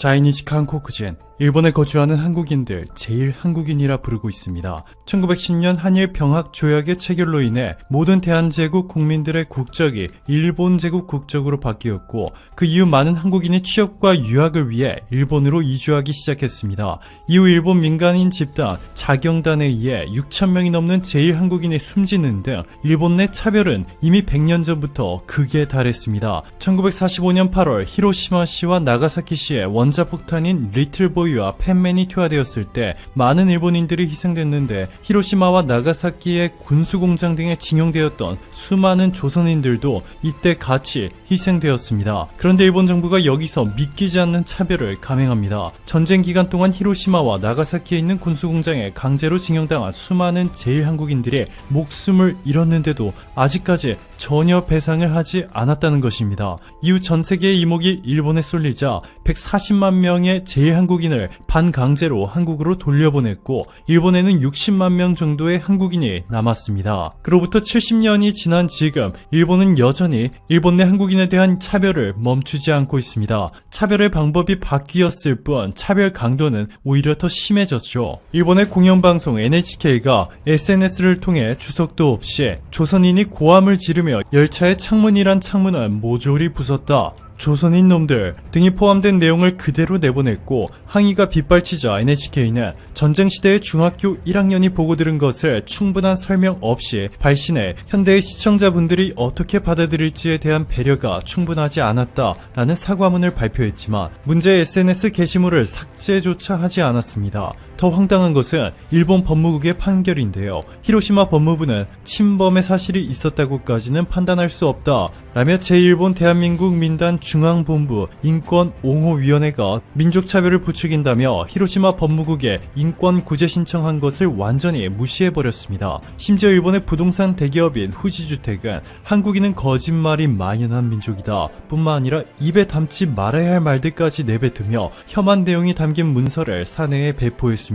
자이니즈 한코쿠진, 일본에 거주하는 한국인들 제일 한국인이라 부르고 있습니다. 1910년 한일 병합 조약의 체결로 인해 모든 대한제국 국민들의 국적이 일본 제국 국적으로 바뀌었고, 그 이후 많은 한국인이 취업과 유학을 위해 일본으로 이주하기 시작했습니다. 이후 일본 민간인 집단 자경단에 의해 6,000명이 넘는 제일 한국인이 숨지는 등 일본 내 차별은 이미 100년 전부터 극에 달했습니다. 1945년 8월 히로시마시와 나가사키시의 원자폭탄인 리틀보이와 팬맨이 투하되었을 때 많은 일본인들이 희생됐는데, 히로시마와 나가사키의 군수공장 등에 징용되었던 수많은 조선인들도 이때 같이 희생되었습니다. 그런데 일본 정부가 여기서 믿기지 않는 차별을 감행합니다. 전쟁 기간 동안 히로시마와 나가사키에 있는 군수공장에 강제로 징용당한 수많은 제일 한국인들이 목숨을 잃었는데도 아직까지 전혀 배상을 하지 않았다는 것입니다. 이후 전 세계의 이목이 일본에 쏠리자 140만 명의 제일 한국인을 반강제로 한국으로 돌려보냈고, 일본에는 60만 명 정도의 한국인이 남았습니다. 그로부터 70년이 지난 지금 일본은 여전히 일본 내 한국인에 대한 차별을 멈추지 않고 있습니다. 차별의 방법이 바뀌었을 뿐 차별 강도는 오히려 더 심해졌죠. 일본의 공영방송 NHK가 SNS를 통해 주석도 없이 조선인이 고함을 지르며 열차의 창문이란 창문은 모조리 부쉈다, 조선인 놈들 등이 포함된 내용을 그대로 내보냈고, 항의가 빗발치자 NHK는 전쟁시대의 중학교 1학년이 보고 들은 것을 충분한 설명 없이 발신해 현대의 시청자분들이 어떻게 받아들일지에 대한 배려가 충분하지 않았다라는 사과문을 발표했지만, 문제의 SNS 게시물을 삭제조차 하지 않았습니다. 더 황당한 것은 일본 법무국의 판결인데요. 히로시마 법무부는 침범의 사실이 있었다고까지는 판단할 수 없다 라며 제1본 대한민국 민단 중앙본부 인권옹호위원회가 민족차별을 부추긴다며 히로시마 법무국에 인권구제 신청한 것을 완전히 무시해버렸습니다. 심지어 일본의 부동산 대기업인 후지주택은 한국인은 거짓말이 만연한 민족이다 뿐만 아니라 입에 담지 말아야 할 말들까지 내뱉으며 혐한 내용이 담긴 문서를 사내에 배포했습니다.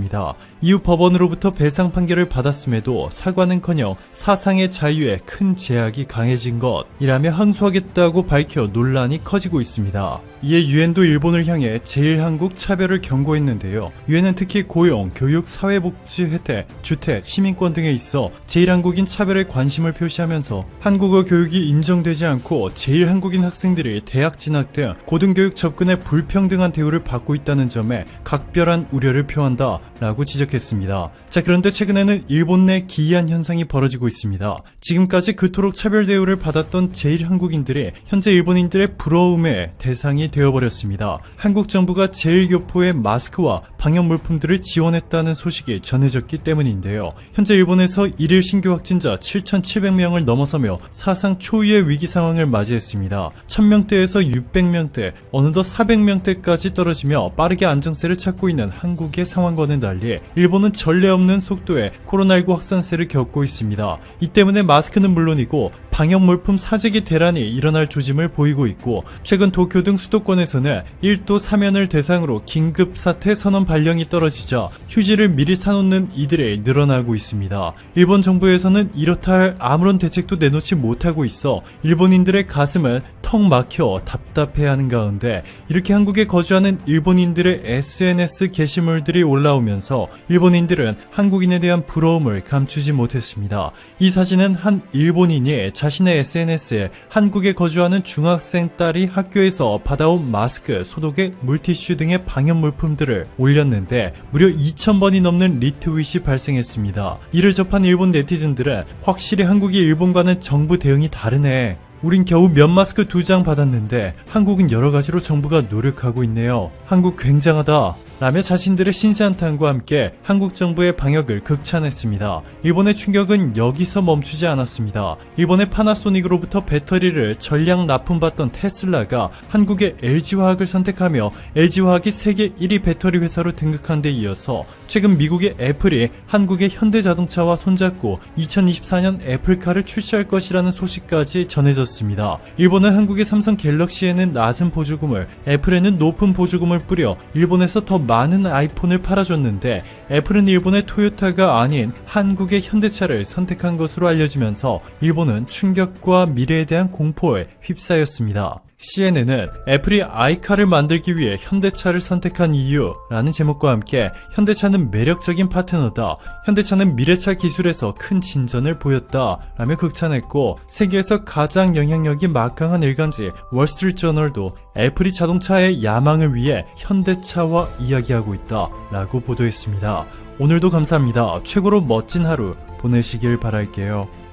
이후 법원으로부터 배상 판결을 받았음에도 사과는커녕 사상의 자유에 큰 제약이 강해진 것이라며 항소하겠다고 밝혀 논란이 커지고 있습니다. 이에 유엔도 일본을 향해 제일 한국 차별을 경고했는데요. 유엔은 특히 고용, 교육, 사회복지 혜택, 주택, 시민권 등에 있어 제일 한국인 차별에 관심을 표시하면서 한국어 교육이 인정되지 않고 제일 한국인 학생들이 대학 진학 등 고등교육 접근에 불평등한 대우를 받고 있다는 점에 각별한 우려를 표한다 라고 지적했습니다. 자, 그런데 최근에는 일본 내 기이한 현상이 벌어지고 있습니다. 지금까지 그토록 차별 대우를 받았던 제일 한국인들이 현재 일본인들의 부러움의 대상이 되어버렸습니다. 한국 정부가 제일교포의 마스크와 방역 물품들을 지원했다는 소식이 전해졌기 때문인데요. 현재 일본에서 일일 신규 확진자 7,700명을 넘어서며 사상 초유의 위기 상황을 맞이했습니다. 1000명대에서 600명대, 어느덧 400명대까지 떨어지며 빠르게 안정세를 찾고 있는 한국의 상황과는 달리 일본은 전례 없는 속도의 코로나19 확산세를 겪고 있습니다. 이 때문에 마스크는 물론이고 방역 물품 사재기 대란이 일어날 조짐을 보이고 있고, 최근 도쿄 등 수도권에서는 1도 사면을 대상으로 긴급 사태 선언 발령이 떨어지자 휴지를 미리 사놓는 이들이 늘어나고 있습니다. 일본 정부에서는 이렇다 할 아무런 대책도 내놓지 못하고 있어 일본인들의 가슴은 턱 막혀 답답해하는 가운데, 이렇게 한국에 거주하는 일본인들의 SNS 게시물들이 올라오면서 일본인들은 한국인에 대한 부러움을 감추지 못했습니다. 이 사진은 한 일본인이 자신의 SNS에 한국에 거주하는 중학생 딸이 학교에서 받아온 마스크, 소독액, 물티슈 등의 방역 물품들을 올렸는데 무려 2,000번이 넘는 리트윗이 발생했습니다. 이를 접한 일본 네티즌들은 확실히 한국이 일본과는 정부 대응이 다르네, 우린 겨우 면 마스크 2장 받았는데 한국은 여러가지로 정부가 노력하고 있네요, 한국 굉장하다 라며 자신들의 신세한탄과 함께 한국 정부의 방역을 극찬했습니다. 일본의 충격은 여기서 멈추지 않았습니다. 일본의 파나소닉으로부터 배터리를 전량 납품받던 테슬라가 한국의 LG화학을 선택하며 LG화학이 세계 1위 배터리 회사로 등극한 데 이어서 최근 미국의 애플이 한국의 현대자동차와 손잡고 2024년 애플카를 출시할 것이라는 소식까지 전해졌습니다. 일본은 한국의 삼성 갤럭시에는 낮은 보조금을, 애플에는 높은 보조금을 뿌려 일본에서 더 많은 아이폰을 팔아줬는데, 애플은 일본의 토요타가 아닌 한국의 현대차를 선택한 것으로 알려지면서 일본은 충격과 미래에 대한 공포에 휩싸였습니다. CNN은 애플이 아이카를 만들기 위해 현대차를 선택한 이유라는 제목과 함께 현대차는 매력적인 파트너다, 현대차는 미래차 기술에서 큰 진전을 보였다 라며 극찬했고, 세계에서 가장 영향력이 막강한 일간지 월스트리트저널도 애플이 자동차의 야망을 위해 현대차와 이야기하고 있다 라고 보도했습니다. 오늘도 감사합니다. 최고로 멋진 하루 보내시길 바랄게요.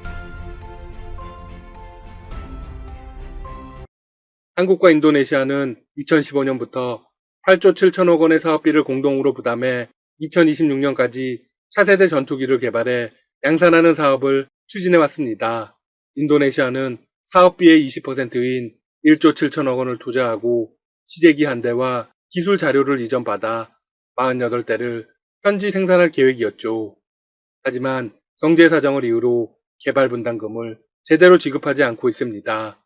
한국과 인도네시아는 2015년부터 8조 7천억 원의 사업비를 공동으로 부담해 2026년까지 차세대 전투기를 개발해 양산하는 사업을 추진해 왔습니다. 인도네시아는 사업비의 20%인 1조 7천억 원을 투자하고 시제기 한 대와 기술 자료를 이전받아 48대를 현지 생산할 계획이었죠. 하지만 경제 사정을 이유로 개발 분담금을 제대로 지급하지 않고 있습니다.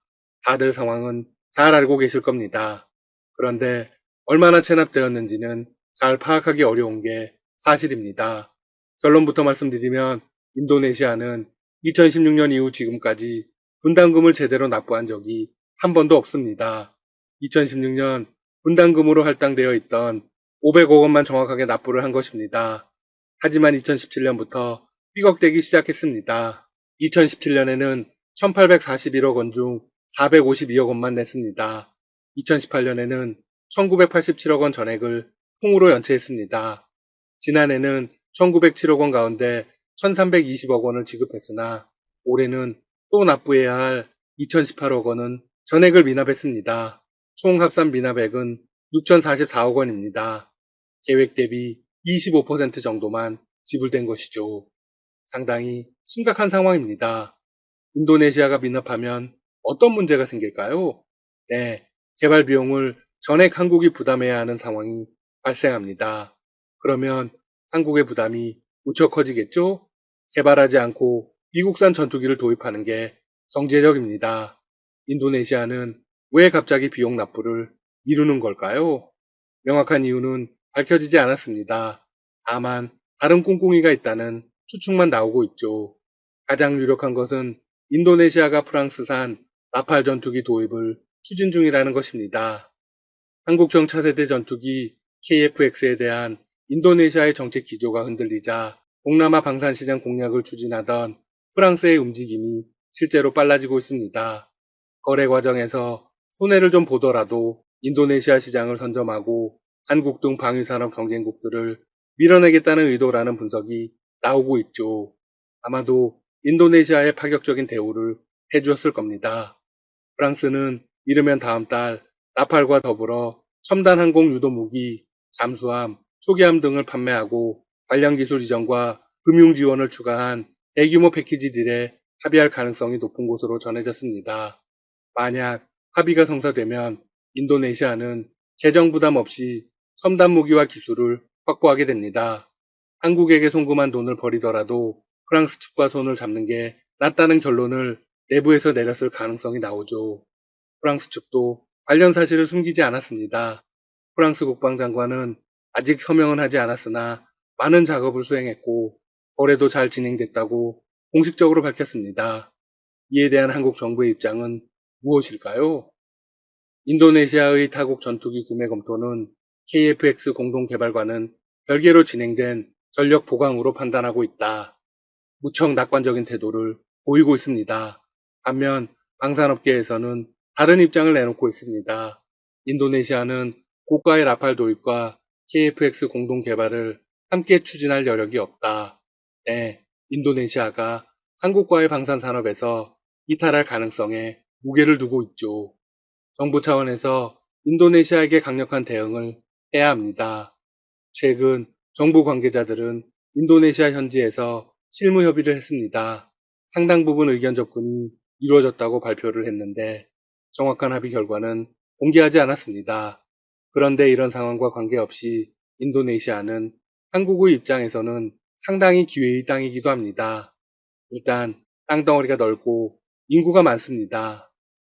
다들 상황은 잘 알고 계실 겁니다. 그런데 얼마나 체납되었는지는 잘 파악하기 어려운 게 사실입니다. 결론부터 말씀드리면 인도네시아는 2016년 이후 지금까지 분담금을 제대로 납부한 적이 한 번도 없습니다. 2016년 분담금으로 할당되어 있던 500억 원만 정확하게 납부를 한 것입니다. 하지만 2017년부터 삐걱대기 시작했습니다. 2017년에는 1841억 원 중 452억 원만 냈습니다. 2018년에는 1987억 원 전액을 통으로 연체했습니다. 지난해는 1907억 원 가운데 1320억 원을 지급했으나 올해는 또 납부해야 할 2018억 원은 전액을 미납했습니다. 총 합산 미납액은 6044억 원입니다. 계획 대비 25% 정도만 지불된 것이죠. 상당히 심각한 상황입니다. 인도네시아가 미납하면 어떤 문제가 생길까요? 네, 개발 비용을 전액 한국이 부담해야 하는 상황이 발생합니다. 그러면 한국의 부담이 무척 커지겠죠? 개발하지 않고 미국산 전투기를 도입하는 게 경제적입니다. 인도네시아는 왜 갑자기 비용 납부를 미루는 걸까요? 명확한 이유는 밝혀지지 않았습니다. 다만 다른 꿍꿍이가 있다는 추측만 나오고 있죠. 가장 유력한 것은 인도네시아가 프랑스산 라팔 전투기 도입을 추진 중이라는 것입니다. 한국형 차세대 전투기 KF-X에 대한 인도네시아의 정책 기조가 흔들리자 동남아 방산시장 공략을 추진하던 프랑스의 움직임이 실제로 빨라지고 있습니다. 거래 과정에서 손해를 좀 보더라도 인도네시아 시장을 선점하고 한국 등 방위산업 경쟁국들을 밀어내겠다는 의도라는 분석이 나오고 있죠. 아마도 인도네시아의 파격적인 대우를 해주었을 겁니다. 프랑스는 이르면 다음 달 라팔과 더불어 첨단 항공 유도 무기, 잠수함, 초기함 등을 판매하고 관련 기술 이전과 금융 지원을 추가한 대규모 패키지 딜에 합의할 가능성이 높은 것으로 전해졌습니다. 만약 합의가 성사되면 인도네시아는 재정 부담 없이 첨단 무기와 기술을 확보하게 됩니다. 한국에게 송금한 돈을 버리더라도 프랑스 측과 손을 잡는 게 낫다는 결론을 내부에서 내렸을 가능성이 나오죠. 프랑스 측도 관련 사실을 숨기지 않았습니다. 프랑스 국방장관은 아직 서명은 하지 않았으나 많은 작업을 수행했고 거래도 잘 진행됐다고 공식적으로 밝혔습니다. 이에 대한 한국 정부의 입장은 무엇일까요? 인도네시아의 타국 전투기 구매 검토는 KF-X 공동개발과는 별개로 진행된 전력 보강으로 판단하고 있다. 무척 낙관적인 태도를 보이고 있습니다. 반면 방산업계에서는 다른 입장을 내놓고 있습니다. 인도네시아는 고가의 라팔 도입과 KF-X 공동 개발을 함께 추진할 여력이 없다. 네, 인도네시아가 한국과의 방산 산업에서 이탈할 가능성에 무게를 두고 있죠. 정부 차원에서 인도네시아에게 강력한 대응을 해야 합니다. 최근 정부 관계자들은 인도네시아 현지에서 실무 협의를 했습니다. 상당 부분 의견 접근이 이루어졌다고 발표를 했는데 정확한 합의 결과는 공개하지 않았습니다. 그런데 이런 상황과 관계없이 인도네시아는 한국의 입장에서는 상당히 기회의 땅이기도 합니다. 일단 땅덩어리가 넓고 인구가 많습니다.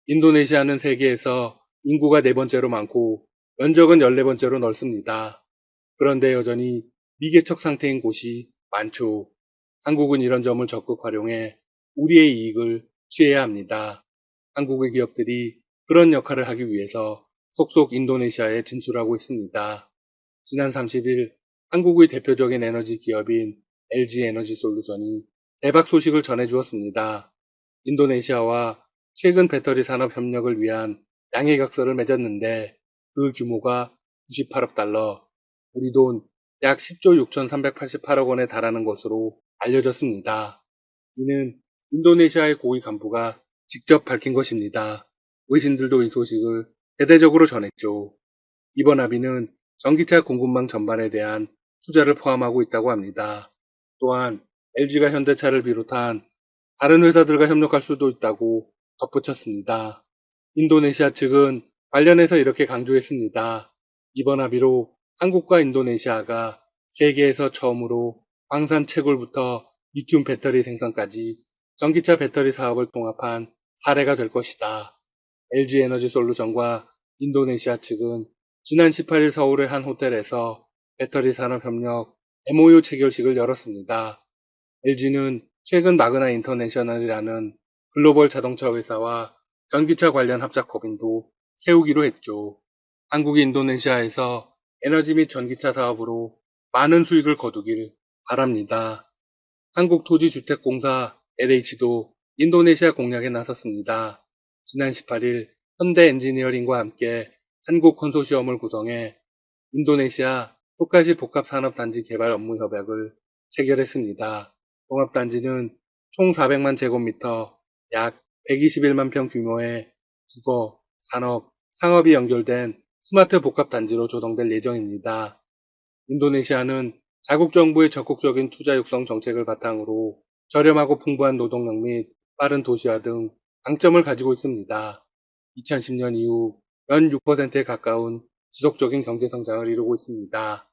인도네시아는 세계에서 인구가 4번째로 많고 면적은 14번째로 넓습니다. 그런데 여전히 미개척 상태인 곳이 많죠. 한국은 이런 점을 적극 활용해 우리의 이익을 취해야 합니다. 한국의 기업들이 그런 역할을 하기 위해서 속속 인도네시아에 진출하고 있습니다. 지난 30일 한국의 대표적인 에너지 기업인 LG 에너지 솔루션이 대박 소식을 전해주었습니다. 인도네시아와 최근 배터리 산업 협력을 위한 양해각서를 맺었는데 그 규모가 98억 달러, 우리 돈 약 10조 6,388억 원에 달하는 것으로 알려졌습니다. 이는 인도네시아의 고위 간부가 직접 밝힌 것입니다. 외신들도 이 소식을 대대적으로 전했죠. 이번 합의는 전기차 공급망 전반에 대한 투자를 포함하고 있다고 합니다. 또한 LG가 현대차를 비롯한 다른 회사들과 협력할 수도 있다고 덧붙였습니다. 인도네시아 측은 관련해서 이렇게 강조했습니다. 이번 합의로 한국과 인도네시아가 세계에서 처음으로 광산 채굴부터 리튬 배터리 생산까지 전기차 배터리 사업을 통합한 사례가 될 것이다. LG 에너지 솔루션과 인도네시아 측은 지난 18일 서울의 한 호텔에서 배터리 산업 협력 MOU 체결식을 열었습니다. LG는 최근 마그나 인터내셔널이라는 글로벌 자동차 회사와 전기차 관련 합작 법인도 세우기로 했죠. 한국이 인도네시아에서 에너지 및 전기차 사업으로 많은 수익을 거두길 바랍니다. 한국토지주택공사 LH도 인도네시아 공략에 나섰습니다. 지난 18일 현대 엔지니어링과 함께 한국 컨소시엄을 구성해 인도네시아 토카시 복합산업단지 개발 업무 협약을 체결했습니다. 종합단지는 총 400만 제곱미터, 약 121만 평 규모의 주거, 산업, 상업이 연결된 스마트 복합단지로 조성될 예정입니다. 인도네시아는 자국 정부의 적극적인 투자 육성 정책을 바탕으로 저렴하고 풍부한 노동력 및 빠른 도시화 등 강점을 가지고 있습니다. 2010년 이후 연 6%에 가까운 지속적인 경제 성장을 이루고 있습니다.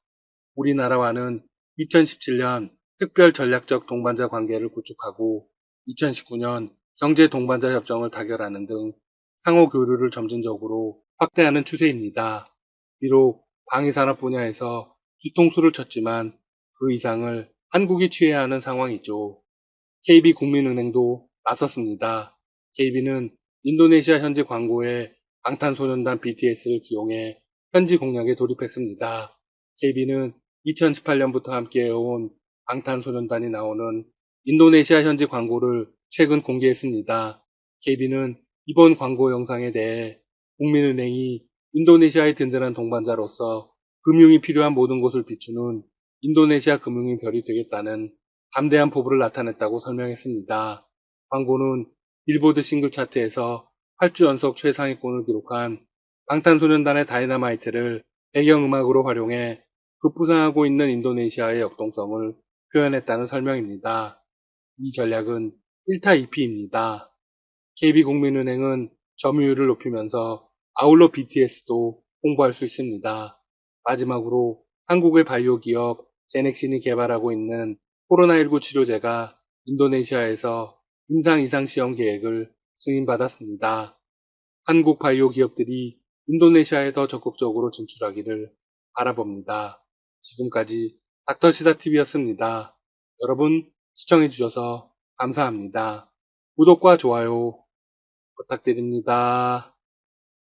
우리나라와는 2017년 특별 전략적 동반자 관계를 구축하고 2019년 경제 동반자 협정을 타결하는 등 상호 교류를 점진적으로 확대하는 추세입니다. 비록 방위산업 분야에서 뒤통수를 쳤지만 그 이상을 한국이 취해야 하는 상황이죠. KB국민은행도 나섰습니다. KB는 인도네시아 현지 광고에 방탄소년단 BTS를 기용해 현지 공략에 돌입했습니다. KB는 2018년부터 함께해온 방탄소년단이 나오는 인도네시아 현지 광고를 최근 공개했습니다. KB는 이번 광고 영상에 대해 국민은행이 인도네시아의 든든한 동반자로서 금융이 필요한 모든 곳을 비추는 인도네시아 금융의 별이 되겠다는 담대한 포부를 나타냈다고 설명했습니다. 광고는 빌보드 싱글 차트에서 8주 연속 최상위권을 기록한 방탄소년단의 다이너마이트를 배경음악으로 활용해 급부상하고 있는 인도네시아의 역동성을 표현했다는 설명입니다. 이 전략은 1타 2피입니다. KB국민은행은 점유율을 높이면서 아울러 BTS도 홍보할 수 있습니다. 마지막으로 한국의 바이오 기업 제넥신이 개발하고 있는 코로나19 치료제가 인도네시아에서 임상 이상 시험 계획을 승인받았습니다. 한국 바이오 기업들이 인도네시아에 더 적극적으로 진출하기를 바라봅니다. 지금까지 닥터시사TV였습니다. 여러분 시청해주셔서 감사합니다. 구독과 좋아요 부탁드립니다.